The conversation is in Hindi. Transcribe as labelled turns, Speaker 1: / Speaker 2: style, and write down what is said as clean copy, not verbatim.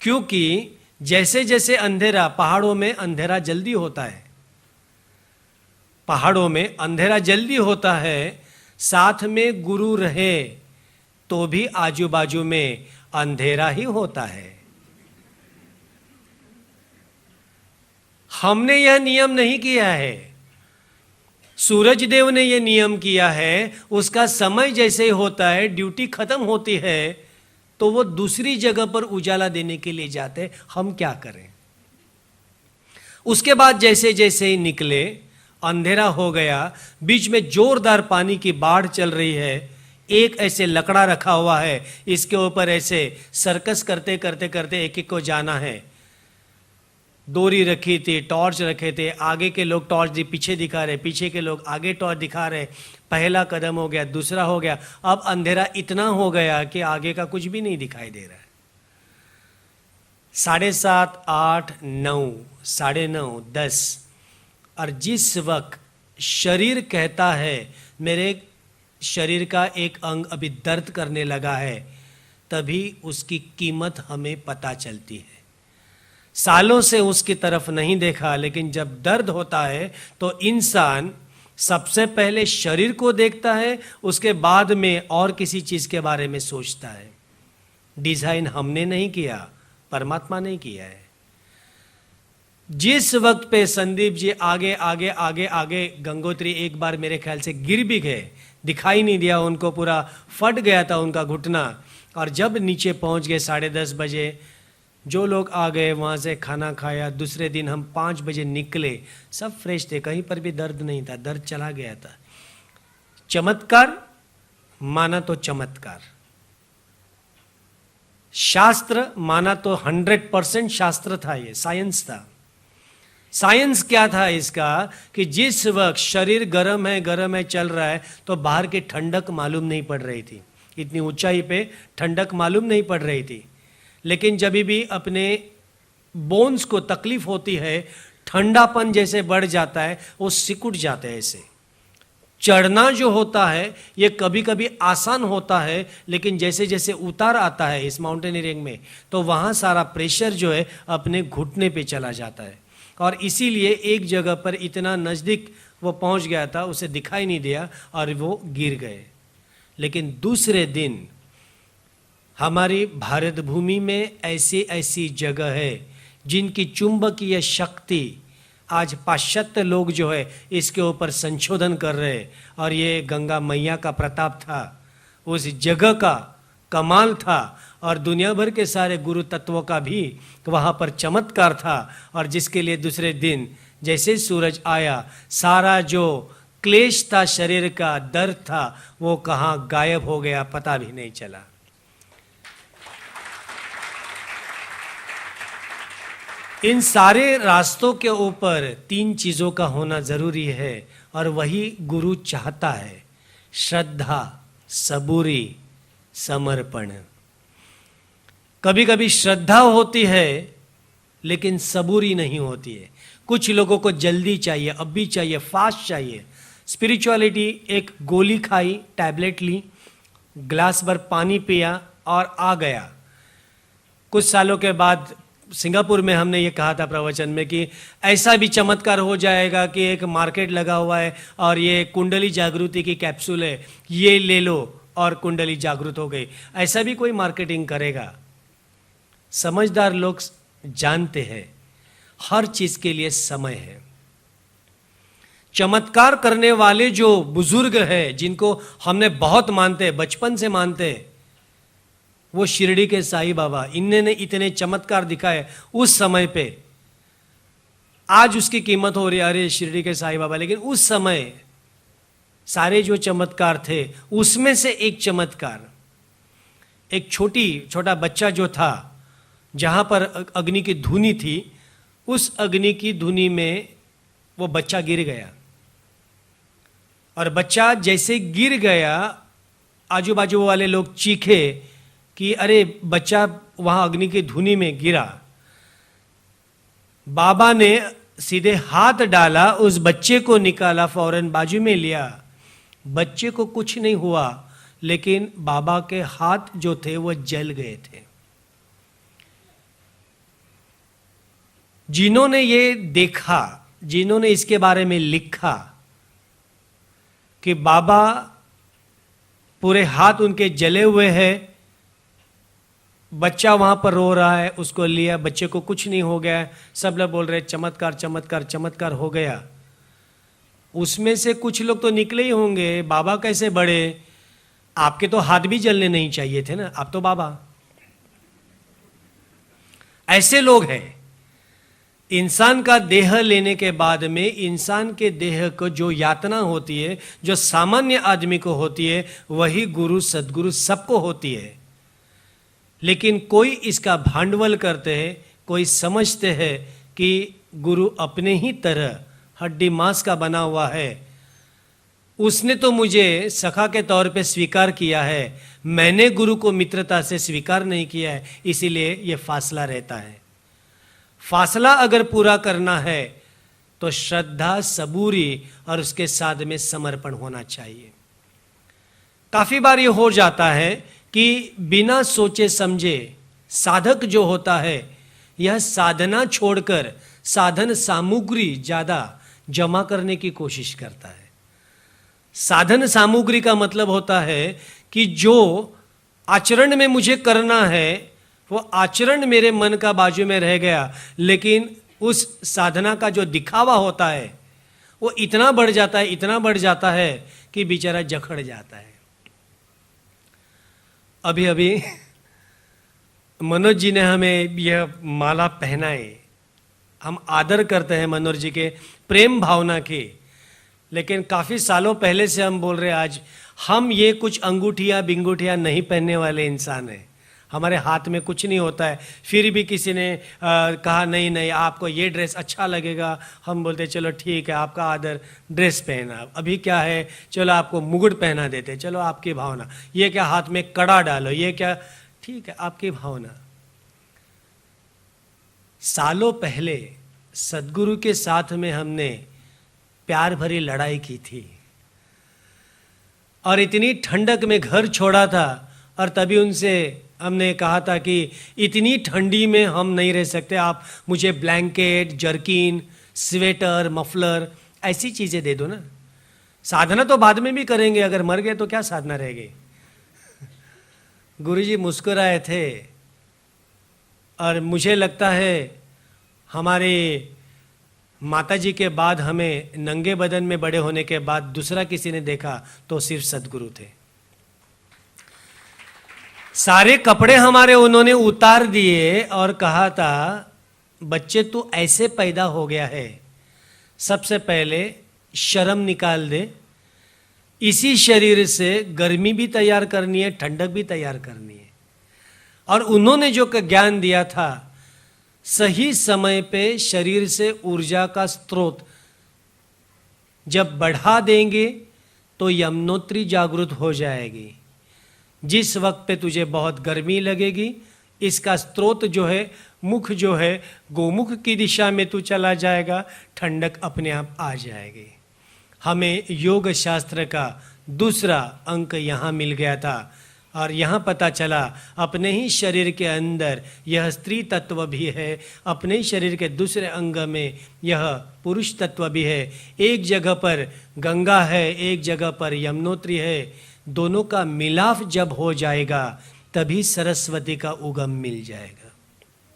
Speaker 1: क्योंकि जैसे जैसे अंधेरा, पहाड़ों में अंधेरा जल्दी होता है, पहाड़ों में अंधेरा जल्दी होता है, साथ में गुरु रहे तो भी आजू बाजू में अंधेरा ही होता है। हमने यह नियम नहीं किया है, सूरज देव ने यह नियम किया है। उसका समय जैसे ही होता है, ड्यूटी खत्म होती है, तो वो दूसरी जगह पर उजाला देने के लिए जाते। हम क्या करें? उसके बाद जैसे जैसे ही निकले, अंधेरा हो गया, बीच में जोरदार पानी की बाढ़ चल रही है, एक ऐसे लकड़ा रखा हुआ है, इसके ऊपर ऐसे सर्कस करते करते करते एक एक को जाना है। डोरी रखी थी, टॉर्च रखे थे, आगे के लोग टॉर्च पीछे दिखा रहे, पीछे के लोग आगे टॉर्च दिखा रहे। पहला कदम हो गया, दूसरा हो गया, अब अंधेरा इतना हो गया कि आगे का कुछ भी नहीं दिखाई दे रहा है। 7:30, 8, 9, 9:30, 10, और जिस वक्त शरीर कहता है मेरे शरीर का एक अंग अभी दर्द करने लगा है, तभी उसकी कीमत हमें पता चलती है। सालों से उसकी तरफ नहीं देखा, लेकिन जब दर्द होता है तो इंसान सबसे पहले शरीर को देखता है, उसके बाद में और किसी चीज के बारे में सोचता है। डिजाइन हमने नहीं किया, परमात्मा ने किया है। जिस वक्त पे संदीप जी आगे आगे आगे आगे, गंगोत्री एक बार मेरे ख्याल से गिर भी गए, दिखाई नहीं दिया उनको, पूरा फट गया था उनका घुटना। और जब नीचे पहुंच गए 10:30 बजे, जो लोग आ गए वहाँ से खाना खाया। दूसरे दिन हम 5 बजे निकले, सब फ्रेश थे, कहीं पर भी दर्द नहीं था, दर्द चला गया था। चमत्कार माना तो चमत्कार, शास्त्र माना तो 100% शास्त्र था, ये साइंस था। साइंस क्या था इसका कि जिस वक्त शरीर गर्म है चल रहा है, तो बाहर की ठंडक मालूम नहीं पड़ रही थी, इतनी ऊंचाई पे ठंडक मालूम नहीं पड़ रही थी। लेकिन जब भी अपने बोन्स को तकलीफ होती है, ठंडापन जैसे बढ़ जाता है, वो सिकुड़ जाते हैं। ऐसे चढ़ना जो होता है ये कभी कभी आसान होता है, लेकिन जैसे जैसे उतार आता है इस माउंटेनियरिंग में, तो वहाँ सारा प्रेशर जो है अपने घुटने पे चला जाता है। और इसीलिए एक जगह पर इतना नज़दीक वो पहुँच गया था, उसे दिखाई नहीं दिया और वो गिर गए। लेकिन दूसरे दिन हमारी भारत भूमि में ऐसी ऐसी जगह है जिनकी चुंबकीय शक्ति आज पाश्चात्य लोग जो है इसके ऊपर संशोधन कर रहे हैं। और ये गंगा मैया का प्रताप था, उस जगह का कमाल था, और दुनिया भर के सारे गुरु तत्वों का भी वहाँ पर चमत्कार था। और जिसके लिए दूसरे दिन जैसे सूरज आया, सारा जो क्लेश था, शरीर का दर्द था, वो कहाँ गायब हो गया, पता भी नहीं चला। इन सारे रास्तों के ऊपर 3 चीज़ों का होना ज़रूरी है, और वही गुरु चाहता है: श्रद्धा, सबूरी, समर्पण। कभी कभी श्रद्धा होती है लेकिन सबूरी नहीं होती है। कुछ लोगों को जल्दी चाहिए, अभी चाहिए, फास्ट चाहिए। स्पिरिचुअलिटी, एक गोली खाई, टैबलेट ली, ग्लास भर पानी पिया और आ गया। कुछ सालों के बाद सिंगापुर में हमने ये कहा था प्रवचन में कि ऐसा भी चमत्कार हो जाएगा कि एक मार्केट लगा हुआ है और ये कुंडली जागृति की कैप्सूल है, ये ले लो और कुंडली जागृत हो गई। ऐसा भी कोई मार्केटिंग करेगा? समझदार लोग जानते हैं हर चीज के लिए समय है। चमत्कार करने वाले जो बुजुर्ग हैं, जिनको हमने बहुत मानते हैं, बचपन से मानते हैं, वो शिरडी के साईं बाबा, इन्होंने इतने चमत्कार दिखाए उस समय पे। आज उसकी कीमत हो रही है, अरे शिरडी के साईं बाबा। लेकिन उस समय सारे जो चमत्कार थे, उसमें से एक चमत्कार, एक छोटा बच्चा जो था, जहां पर अग्नि की धुनी थी, उस अग्नि की धुनी में वो बच्चा गिर गया। और बच्चा जैसे गिर गया, आजू बाजू वाले लोग चीखे कि अरे बच्चा वहां अग्नि की धुनी में गिरा। बाबा ने सीधे हाथ डाला, उस बच्चे को निकाला, फौरन बाजू में लिया। बच्चे को कुछ नहीं हुआ, लेकिन बाबा के हाथ जो थे वो जल गए थे। जिन्होंने ये देखा, जिन्होंने इसके बारे में लिखा कि बाबा पूरे हाथ उनके जले हुए हैं, बच्चा वहां पर रो रहा है, उसको लिया, बच्चे को कुछ नहीं हो गया, सब लोग बोल रहे चमत्कार चमत्कार चमत्कार हो गया। उसमें से कुछ लोग तो निकले ही होंगे, बाबा कैसे बढ़े? आपके तो हाथ भी जलने नहीं चाहिए थे ना, आप तो बाबा। ऐसे लोग हैं। इंसान का देह लेने के बाद में इंसान के देह को जो यातना होती है, जो सामान्य आदमी को होती है, वही गुरु सद्गुरु सबको होती है। लेकिन कोई इसका भांडवल करते हैं, कोई समझते हैं कि गुरु अपने ही तरह हड्डी मांस का बना हुआ है, उसने तो मुझे सखा के तौर पे स्वीकार किया है, मैंने गुरु को मित्रता से स्वीकार नहीं किया है, इसीलिए ये फासला रहता है। फासला अगर पूरा करना है तो श्रद्धा, सबूरी और उसके साथ में समर्पण होना चाहिए। काफी बार ये हो जाता है कि बिना सोचे समझे साधक जो होता है, यह साधना छोड़कर साधन सामग्री ज्यादा जमा करने की कोशिश करता है। साधन सामग्री का मतलब होता है कि जो आचरण में मुझे करना है वो आचरण मेरे मन का बाजू में रह गया, लेकिन उस साधना का जो दिखावा होता है वो इतना बढ़ जाता है, इतना बढ़ जाता है कि बेचारा जखड़ जाता है। अभी अभी मनोज जी ने हमें यह माला पहनाए, हम आदर करते हैं मनोज जी के प्रेम भावना की, लेकिन काफ़ी सालों पहले से हम बोल रहे हैं आज हम ये कुछ अंगूठियाँ बिंगूठियाँ नहीं पहनने वाले इंसान हैं, हमारे हाथ में कुछ नहीं होता है। फिर भी किसी ने कहा नहीं नहीं आपको ये ड्रेस अच्छा लगेगा, हम बोलते चलो ठीक है आपका आदर, ड्रेस पहना। अभी क्या है, चलो आपको मुकुट पहना देते, चलो आपकी भावना। ये क्या हाथ में कड़ा डालो, ये क्या, ठीक है आपकी भावना। सालों पहले सदगुरु के साथ में हमने प्यार भरी लड़ाई की थी और इतनी ठंडक में घर छोड़ा था, और तभी उनसे हमने कहा था कि इतनी ठंडी में हम नहीं रह सकते, आप मुझे ब्लैंकेट, जर्किन, स्वेटर, मफलर ऐसी चीज़ें दे दो ना। साधना तो बाद में भी करेंगे, अगर मर गए तो क्या साधना रहेगी। गुरुजी मुस्कुराए थे और मुझे लगता है हमारे माताजी के बाद हमें नंगे बदन में बड़े होने के बाद दूसरा किसी ने देखा तो सिर्फ सदगुरु थे। सारे कपड़े हमारे उन्होंने उतार दिए और कहा था बच्चे तू ऐसे पैदा हो गया है, सबसे पहले शर्म निकाल दे, इसी शरीर से गर्मी भी तैयार करनी है, ठंडक भी तैयार करनी है। और उन्होंने जो ज्ञान दिया था, सही समय पे शरीर से ऊर्जा का स्रोत जब बढ़ा देंगे तो यमुनोत्री जागृत हो जाएगी। जिस वक्त पे तुझे बहुत गर्मी लगेगी, इसका स्रोत जो है, मुख जो है, गोमुख की दिशा में तू चला जाएगा, ठंडक अपने आप आ जाएगी। हमें योग शास्त्र का दूसरा अंक यहाँ मिल गया था और यहाँ पता चला अपने ही शरीर के अंदर यह स्त्री तत्व भी है, अपने ही शरीर के दूसरे अंग में यह पुरुष तत्व भी है। एक जगह पर गंगा है, एक जगह पर यमुनोत्री है, दोनों का मिलाप जब हो जाएगा तभी सरस्वती का उगम मिल जाएगा।